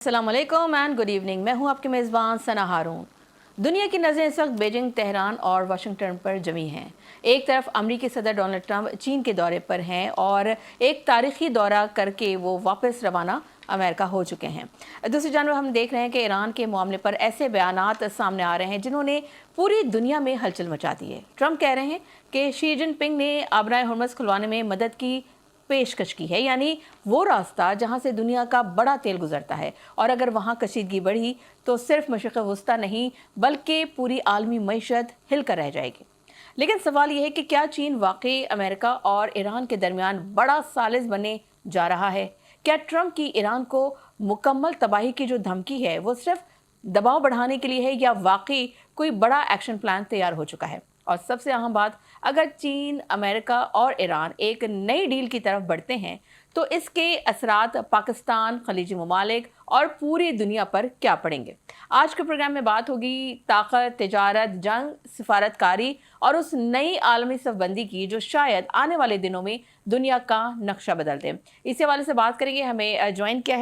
अस्सलाम वालेकुम and good evening. मैं हूं आपके मेज़बान सना हारून। दुनिया की नज़रें इस वक्त बीजिंग, तेहरान और वाशिंगटन पर जमी हैं। एक तरफ अमरीकी सदर डोनाल्ड ट्रंप चीन के दौरे पर हैं और एक तारीखी दौरा करके वो वापस रवाना अमेरिका हो चुके हैं। दूसरी जानब हम देख रहे हैं कि ईरान के मामले पर ऐसे बयानात सामने आ रहे हैं जिन्होंने पूरी दुनिया में हलचल मचा दी है। ट्रंप कह रहे हैं कि शी जिनपिंग ने आबराए हुर्मुज़ खुलवाने में मदद की पेशकश की है, यानी वो रास्ता जहां से दुनिया का बड़ा तेल गुजरता है, और अगर वहां कशीदगी बढ़ी तो सिर्फ मशरिक़ वस्ता नहीं बल्कि पूरी आलमी मईशत हिलकर रह जाएगी। लेकिन सवाल यह है कि क्या चीन वाकई अमेरिका और ईरान के दरमियान बड़ा सालिस बनने जा रहा है? क्या ट्रंप की ईरान को मुकम्मल तबाही की जो धमकी है वो सिर्फ दबाव बढ़ाने के लिए है, या वाकई कोई बड़ा एक्शन प्लान तैयार हो चुका है? और सबसे अहम बात, अगर चीन, अमेरिका और ईरान एक नई डील की तरफ बढ़ते हैं तो इसके असरात पाकिस्तान, खलीजी ममालिक और पूरी दुनिया पर क्या पड़ेंगे? आज के प्रोग्राम में बात होगी ताकत, तिजारत, जंग, सिफारतकारी और उस नई आलमी सफबंदी की जो शायद आने वाले दिनों में दुनिया का नक्शा बदल दे। इसी हवाले से बात करेंगे। हमें ज्वाइन किया है